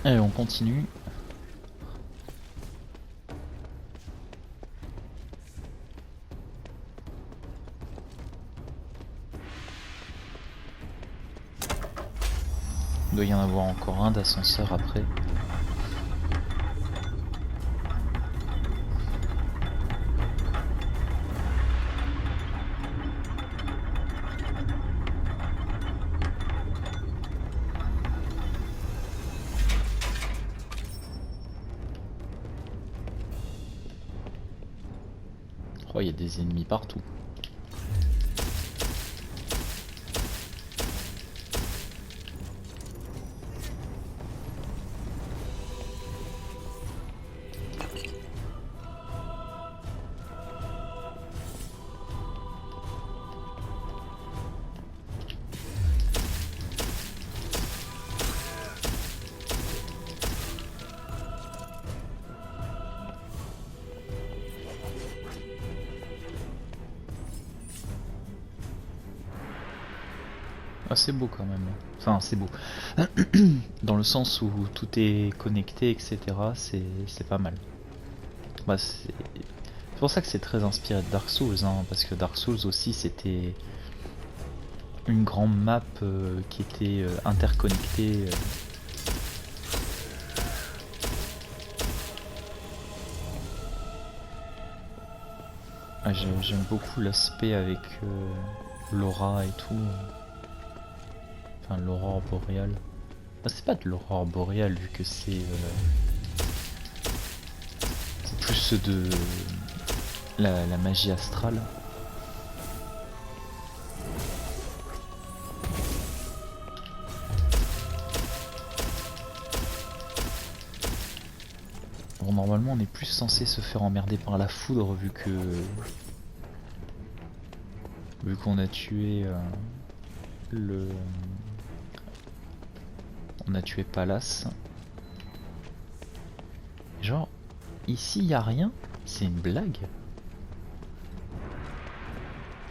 Allez, on continue. Il doit y en avoir encore un d'ascenseur après. Oh, il y a des ennemis partout. Ah, c'est beau quand même. Enfin, c'est beau. Dans le sens où tout est connecté, etc. C'est pas mal. Bah, c'est pour ça que c'est très inspiré de Dark Souls, hein, parce que Dark Souls aussi c'était une grande map qui était interconnectée. Ah, j'aime beaucoup l'aspect avec l'aura et tout. Enfin, l'aurore boréale. Bah, c'est pas de l'aurore boréale vu que c'est plus de la magie astrale. Bon, normalement on est plus censé se faire emmerder par la foudre vu qu'on a tué on a tué Palace. Genre ici y a rien, c'est une blague.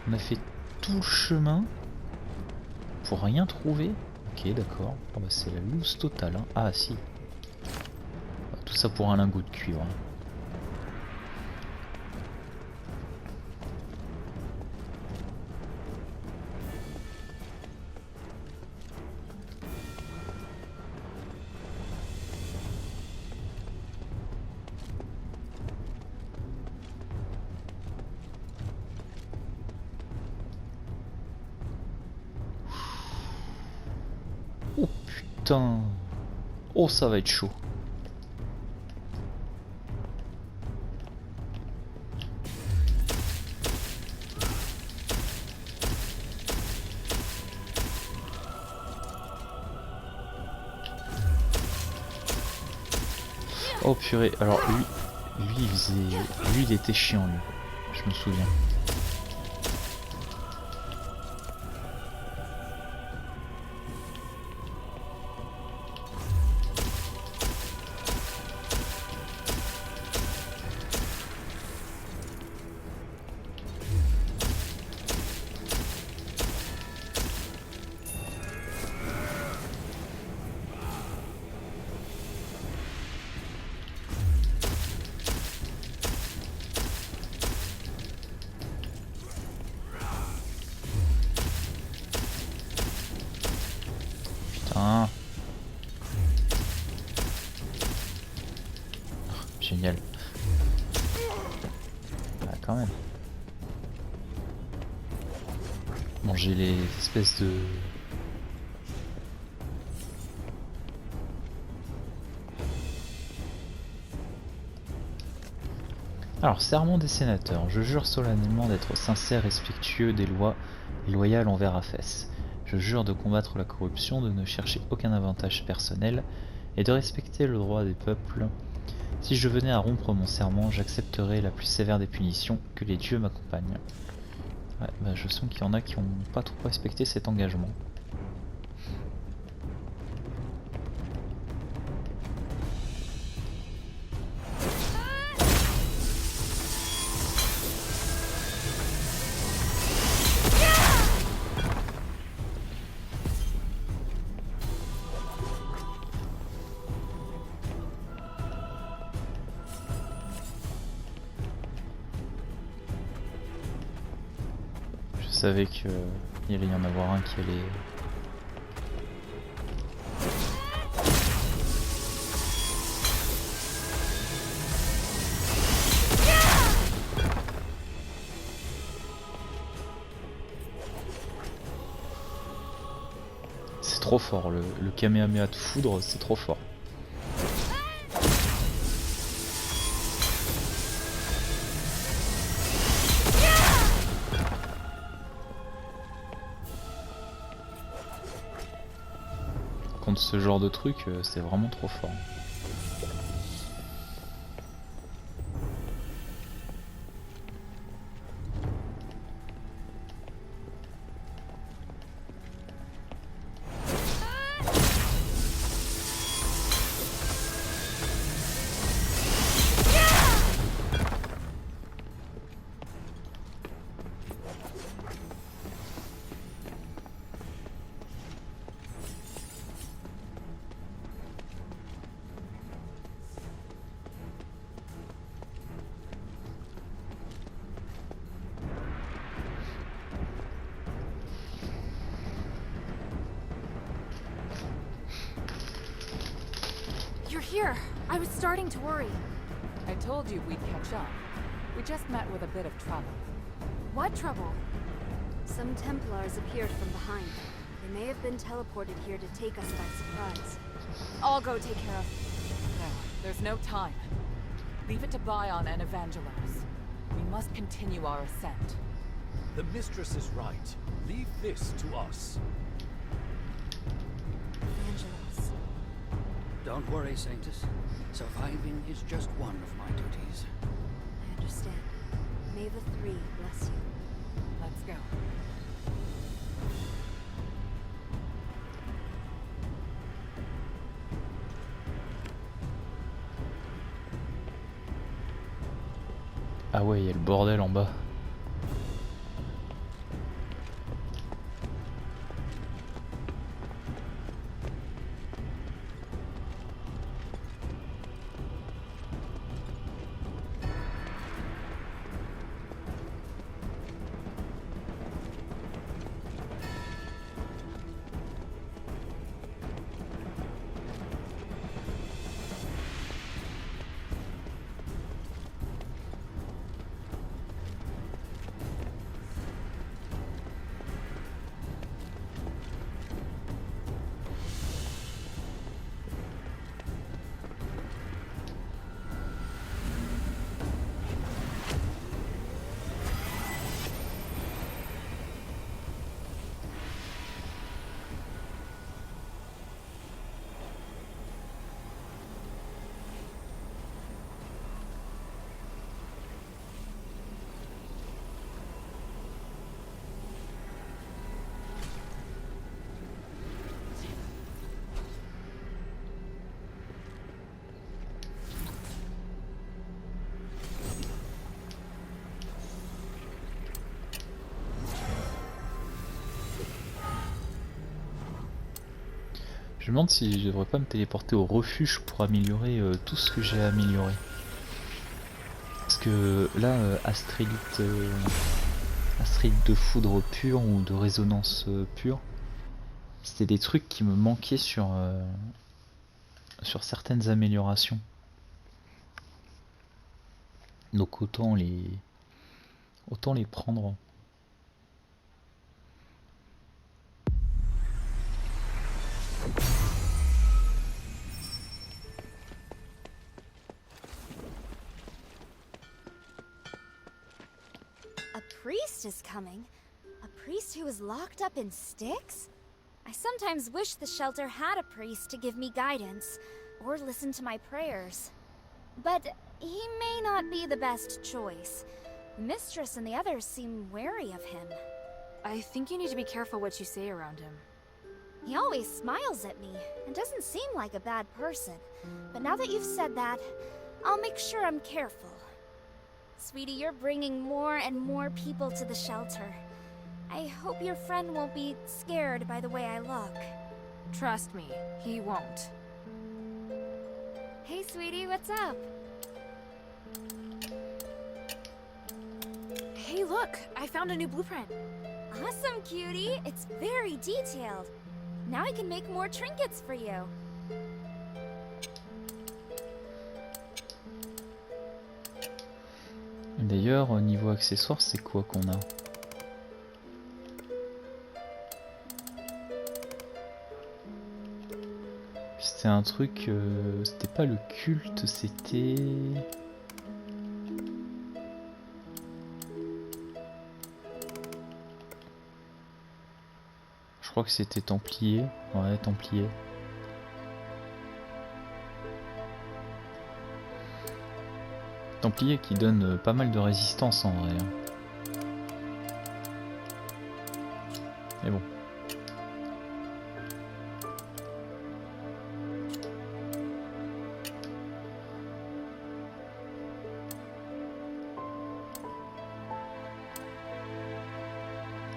On a fait tout le chemin pour rien trouver. Ok, d'accord. Oh, bah, c'est la loose totale, hein. Ah si. Tout ça pour un lingot de cuivre, hein. Oh putain. Oh, ça va être chaud. Oh purée, alors lui il faisait... Lui il était chiant lui, je me souviens. Putain. Génial. Ah, quand même. Bon, j'ai les espèces de... Alors, serment des sénateurs. Je jure solennellement d'être sincère, respectueux des lois et loyal envers Aphès. Je jure de combattre la corruption, de ne chercher aucun avantage personnel et de respecter le droit des peuples. Si je venais à rompre mon serment, j'accepterais la plus sévère des punitions, que les dieux m'accompagnent. Ouais, bah je sens qu'il y en a qui n'ont pas trop respecté cet engagement. savais qu'il allait y en avoir un qui allait... C'est trop fort, le Kamehameha de foudre, c'est trop fort. Contre ce genre de truc, c'est vraiment trop fort. You're here. I was starting to worry. I told you we'd catch up. We just met with a bit of trouble. What trouble? Some Templars appeared from behind. They may have been teleported here to take us by surprise. I'll go take care of. No, there's no time. Leave it to Bion and Evangelos. We must continue our ascent. The mistress is right. Leave this to us. Evangelos. Don't worry, Sanctus. Surviving is just one of my duties. I understand. May the Three bless you. Let's go. Ah ouais, il y a le bordel en bas. Je me demande si je devrais pas me téléporter au refuge pour améliorer tout ce que j'ai à améliorer. Parce que là, Astérite de foudre pure ou de résonance pure, c'était des trucs qui me manquaient sur certaines améliorations. Donc autant les prendre. A priest is coming? A priest who is locked up in sticks? I sometimes wish the shelter had a priest to give me guidance, or listen to my prayers. But he may not be the best choice. The mistress and the others seem wary of him. I think you need to be careful what you say around him. He always smiles at me, and doesn't seem like a bad person. But now that you've said that, I'll make sure I'm careful. Sweetie, you're bringing more and more people to the shelter. I hope your friend won't be scared by the way I look. Trust me, he won't. Hey, sweetie, what's up? Hey, look! I found a new blueprint. Awesome, cutie. It's very detailed. Now I can make more trinkets for you. D'ailleurs, au niveau accessoires, c'est quoi qu'on a? C'était un truc... c'était pas le culte, c'était... Je crois que c'était Templier. Ouais, Templier. Templier qui donne pas mal de résistance en vrai. Mais bon.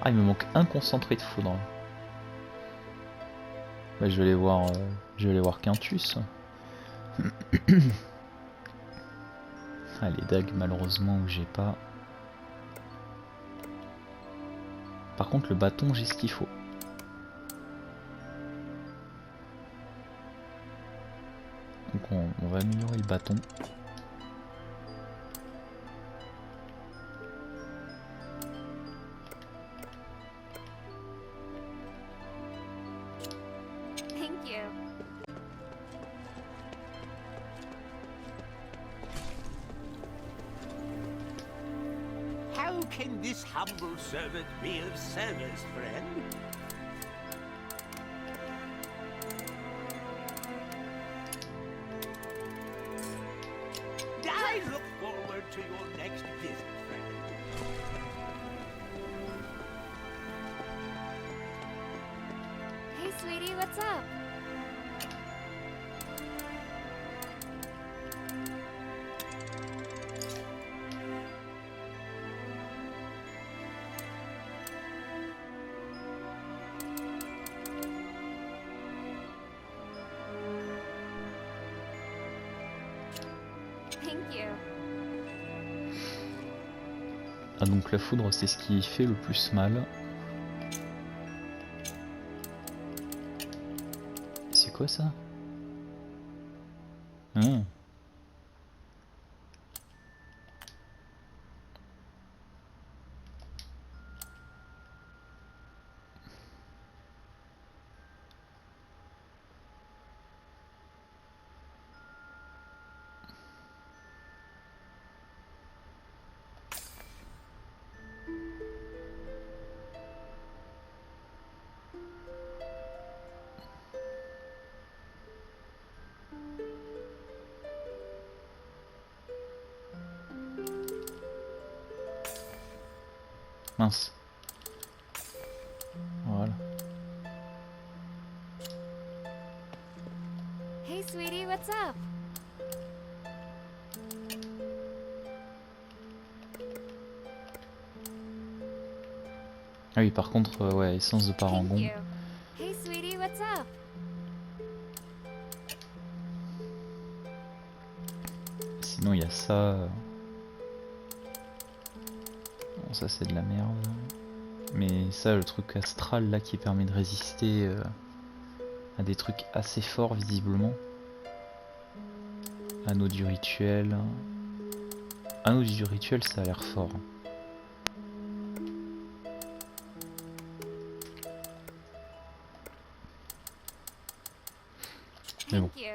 Ah, il me manque un concentré de foudre. Bah, je vais aller voir Quintus. Ah, les dagues, malheureusement, où j'ai pas. Par contre, le bâton, j'ai ce qu'il faut. Donc, on va améliorer le bâton. Thank you. How can this humble servant be of service, friend? I look forward to your next visit, friend. Hey, sweetie, what's up? Thank you. Ah, donc la foudre, c'est ce qui fait le plus mal. C'est quoi ça? Hmm. Mince. Voilà. Hey, sweetie, what's up? Ah oui, par contre, ouais, essence de Thank parangon. you. Hey, sweetie, what's up? Sinon, il y a ça. Bon, ça, c'est de la merde. Mais ça, le truc astral là qui permet de résister à des trucs assez forts, visiblement. Anneau du rituel. Anneau du rituel, ça a l'air fort. Mais bon. Thank you.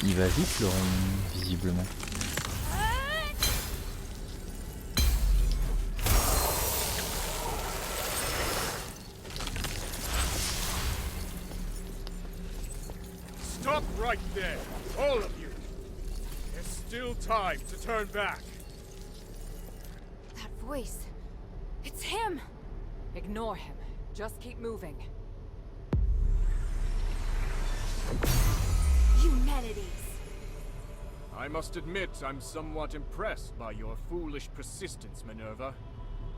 Il va vite le rayon, visiblement. Stop right there, all of you. There's still time to turn back. That voice. It's him! Ignore him. Just keep moving. Humanities! I must admit I'm somewhat impressed by your foolish persistence, Minerva.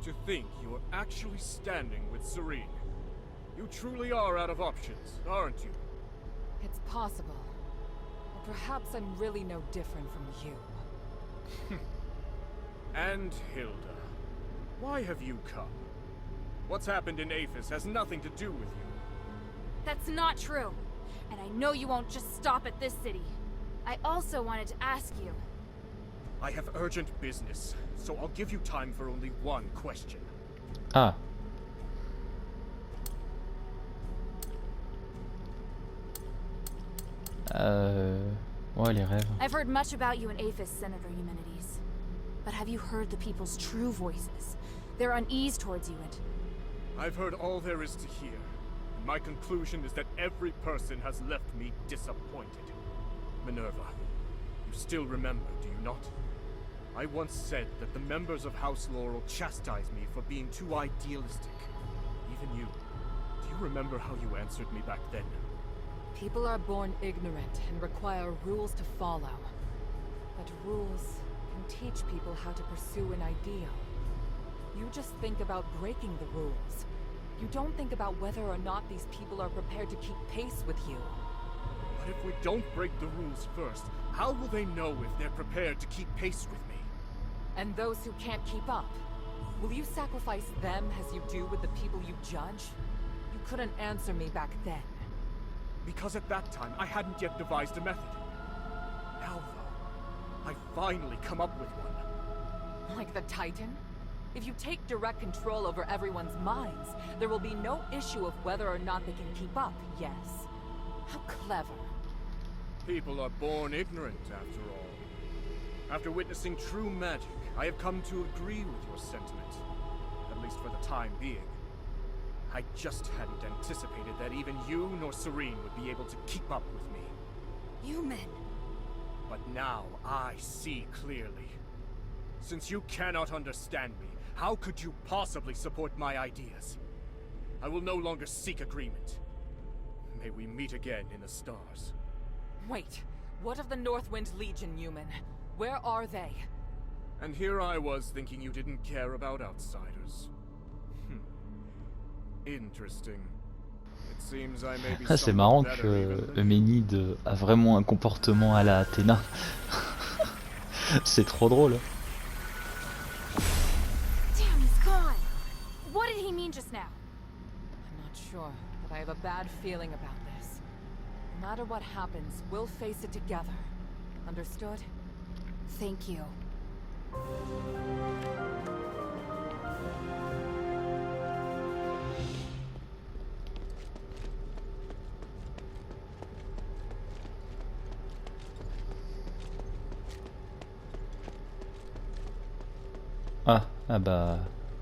To think you're actually standing with Serene. You truly are out of options, aren't you? It's possible. Or perhaps I'm really no different from you. And Hilda, why have you come? What's happened in Aphis has nothing to do with you. That's not true. And I know you won't just stop at this city. I also wanted to ask you. I have urgent business, so I'll give you time for only one question. Ah. Ouais, les rêves. I've heard much about you in Aphis, Senator Eumenides. But have you heard the people's true voices? Their unease towards you and... I've heard all there is to hear. And my conclusion is that every person has left me disappointed. Minerva, you still remember, do you not? I once said that the members of House Laurel chastised me for being too idealistic. Even you. Do you remember how you answered me back then? People are born ignorant and require rules to follow. But rules can teach people how to pursue an ideal. You just think about breaking the rules. You don't think about whether or not these people are prepared to keep pace with you. But if we don't break the rules first, how will they know if they're prepared to keep pace with me? And those who can't keep up, will you sacrifice them as you do with the people you judge? You couldn't answer me back then. Because at that time, I hadn't yet devised a method. Now, though, I've finally come up with one. Like the Titan? If you take direct control over everyone's minds, there will be no issue of whether or not they can keep up, yes? How clever. People are born ignorant, after all. After witnessing true magic, I have come to agree with your sentiment. At least for the time being. I just hadn't anticipated that even you nor Serene would be able to keep up with me. Human. But now I see clearly. Since you cannot understand me, how could you possibly support my ideas? I will no longer seek agreement. May we meet again in the stars. Wait, what of the Northwind Legion, Human? Where are they? And here I was thinking you didn't care about outsiders. Interesting. It seems I may be Ah, c'est somewhat marrant better que even than you. Euménide a vraiment un comportement à la Athéna. C'est trop drôle. Damn, he's gone. What did he mean just now? I'm not sure, but I have a bad feeling about this. No matter what happens, we'll face it together. Understood? Thank you. Ah bah,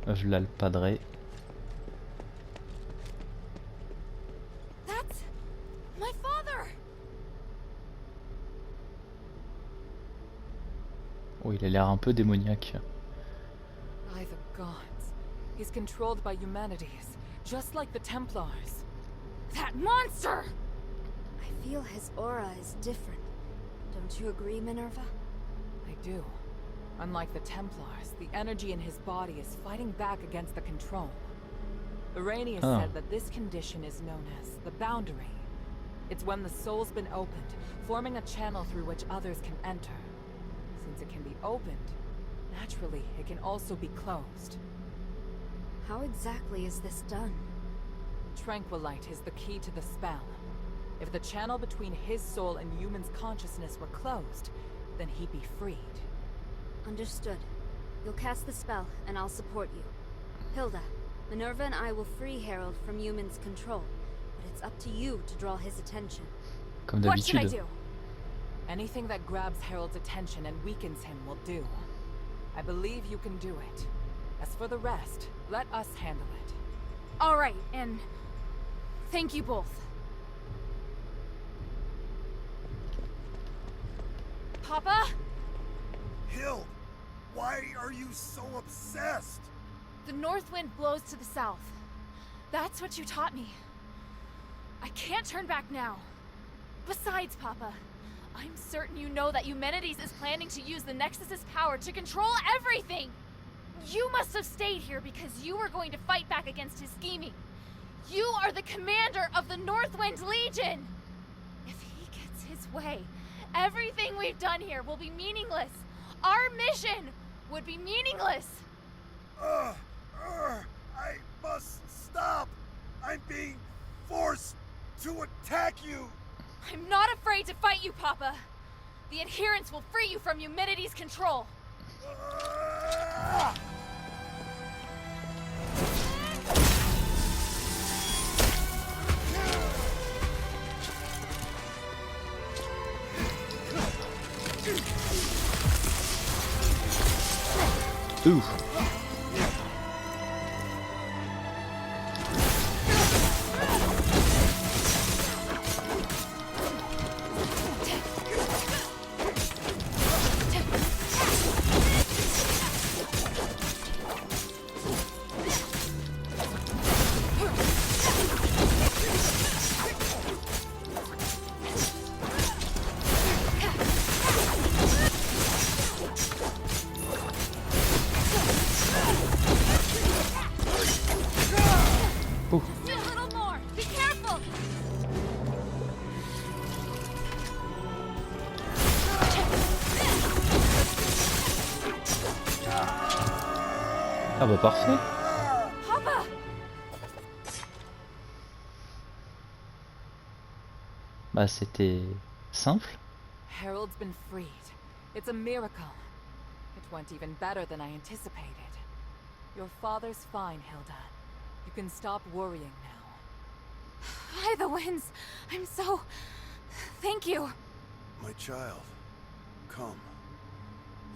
v'là le padré. That's... my father! Oh, il a l'air un peu démoniaque. By the gods. He's controlled by humanities, just like the Templars. That monster! I feel his aura is different. Don't you agree, Minerva? I do. Unlike the Templars, the energy in his body is fighting back against the control. Iranius said that this condition is known as the boundary. It's when the soul's been opened, forming a channel through which others can enter. Since it can be opened, naturally, it can also be closed. How exactly is this done? Tranquilite is the key to the spell. If the channel between his soul and human's consciousness were closed, then he'd be freed. Understood. You'll cast the spell, and I'll support you. Hilda, Minerva and I will free Harold from Human's control, but it's up to you to draw his attention. Comme What should I d'habitude. do? Anything that grabs Harold's attention and weakens him will do. I believe you can do it. As for the rest, let us handle it. Alright, and... thank you both. Papa? Hill, why are you so obsessed? The north wind blows to the south. That's what you taught me. I can't turn back now. Besides, Papa, I'm certain you know that Eumenides is planning to use the Nexus's power to control everything! You must have stayed here because you were going to fight back against his scheming. You are the commander of the Northwind Legion! If he gets his way, everything we've done here will be meaningless. Our mission would be meaningless. I must stop. I'm being forced to attack you. I'm not afraid to fight you, Papa. The adherents will free you from Eumenides' control. Ooh. Do a little more. Be careful. Ah bah parfait. Papa! Bah c'était simple. Harold's been freed. It's a miracle. It went even better than I anticipated. Your father's fine, Hilda. You can stop worrying now. By the winds, I'm so... Thank you. My child, come.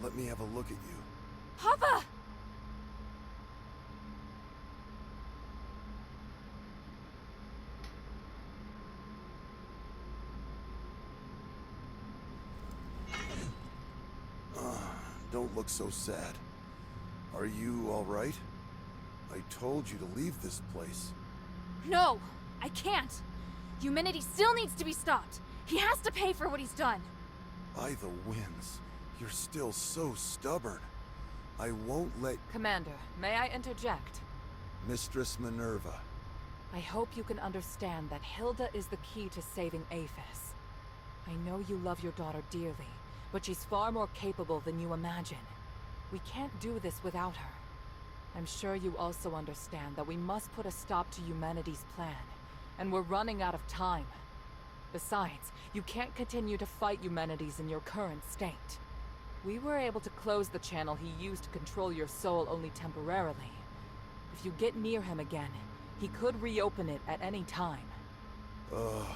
Let me have a look at you. Papa! Don't look so sad. Are you all right? I told you to leave this place. No, I can't. Eumenides still needs to be stopped. He has to pay for what he's done. By the winds, you're still so stubborn. I won't let... Commander, may I interject? Mistress Minerva. I hope you can understand that Hilda is the key to saving Aphis. I know you love your daughter dearly, but she's far more capable than you imagine. We can't do this without her. I'm sure you also understand that we must put a stop to Eumenides' plan, and we're running out of time. Besides, you can't continue to fight Eumenides in your current state. We were able to close the channel he used to control your soul only temporarily. If you get near him again, he could reopen it at any time. Oh,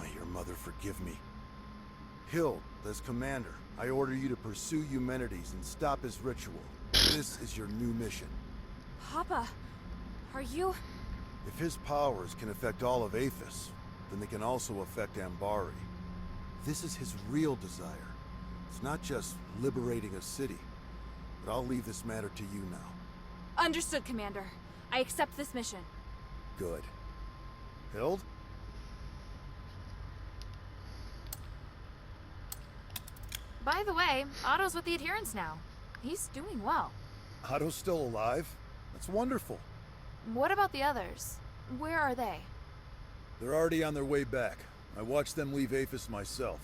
may your mother forgive me. Hild, as commander, I order you to pursue Eumenides and stop his ritual. This is your new mission. Papa, are you... If his powers can affect all of Aphis, then they can also affect Ambari. This is his real desire. It's not just liberating a city. But I'll leave this matter to you now. Understood, Commander. I accept this mission. Good. Hild? By the way, Otto's with the adherents now. He's doing well. Otto's still alive? That's wonderful. What about the others? Where are they? They're already on their way back. I watched them leave Aphis myself.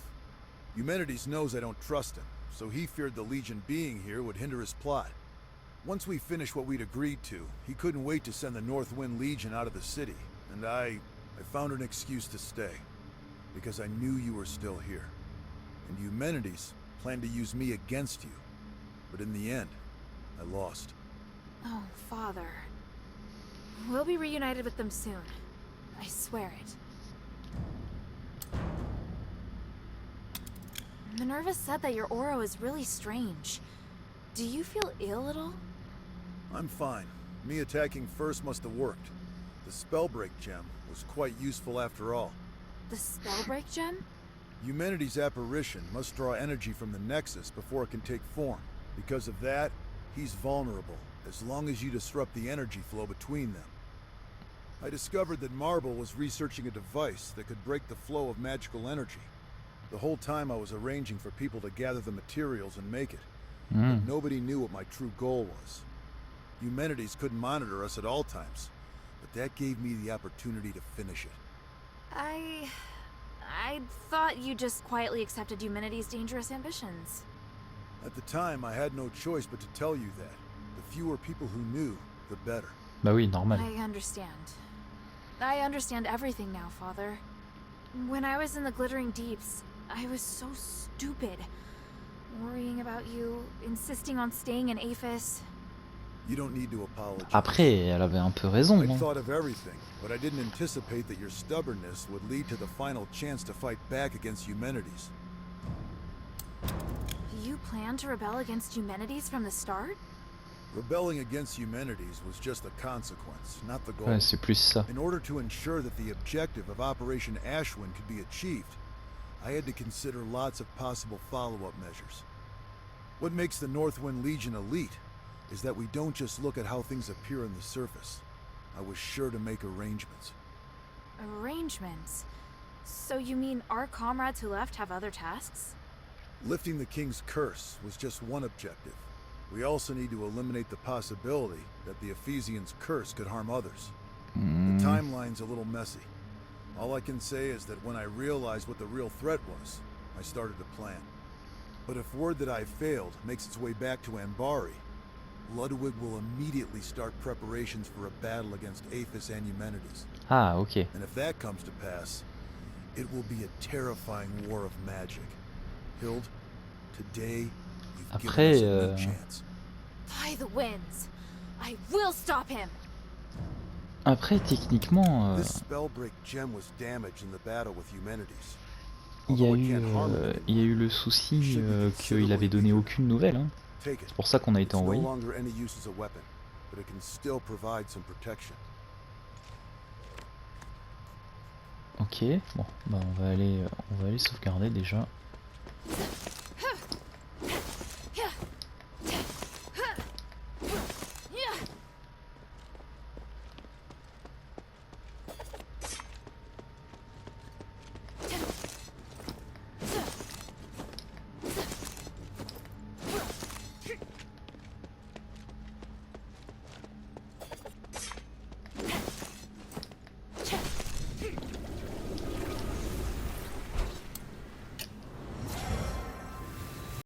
Eumenides knows I don't trust him, so he feared the Legion being here would hinder his plot. Once we finished what we'd agreed to, he couldn't wait to send the Northwind Legion out of the city, and I found an excuse to stay. Because I knew you were still here. And Eumenides planned to use me against you. But in the end, I lost. Oh, Father. We'll be reunited with them soon. I swear it. Minerva said that your aura is really strange. Do you feel ill at all? I'm fine. Me attacking first must have worked. The Spellbreak gem was quite useful after all. The Spellbreak gem? Humanity's apparition must draw energy from the Nexus before it can take form. Because of that, he's vulnerable, as long as you disrupt the energy flow between them. I discovered that Marble was researching a device that could break the flow of magical energy. The whole time I was arranging for people to gather the materials and make it. But nobody knew what my true goal was. Humanities couldn't monitor us at all times, but that gave me the opportunity to finish it. I thought you just quietly accepted Humanity's dangerous ambitions. At the time, I had no choice but to tell you that. The fewer people who knew, the better. Bah oui, normal. I understand. I understand everything now, Father. When I was in the Glittering Deeps, I was so stupid. Worrying about you, insisting on staying in Aphis. You don't need to apologize. Après, elle avait un peu raison. I Hein. thought of everything, but I didn't anticipate that your stubbornness would lead to the final chance to fight back against Humanities. You planned to rebel against Humanities from the start? Rebelling against Humanities was just a consequence, not the goal. Ouais, c'est plus ça. In order to ensure that the objective of Operation Ashwin could be achieved, I had to consider lots of possible follow-up measures. What makes the Northwind Legion elite is that we don't just look at how things appear on the surface. I was sure to make arrangements. Arrangements? So you mean our comrades who left have other tasks? Lifting the King's curse was just one objective. We also need to eliminate the possibility that the Ephesians' curse could harm others. The timeline's a little messy. All I can say is that when I realized what the real threat was, I started to plan. But if word that I failed makes its way back to Ambari, Ludwig will immediately start preparations for a battle against Aphis and Humanities. Ah, ok. And if that comes to pass, it will be a terrifying war of magic. Hild, today you've Après, given us a new chance. By the winds! I will stop him! Après, techniquement, This spellbreak gem was damaged in the battle with Humanities. il y a Although it eu, can't harm it il y a eu le souci qu'il avait donné aucune nouvelle. Hein. Take it. C'est pour ça qu'on a été It's no envoyé. longer any use as a weapon, but it can still provide some protection. Ok, bon, bah on va aller sauvegarder déjà.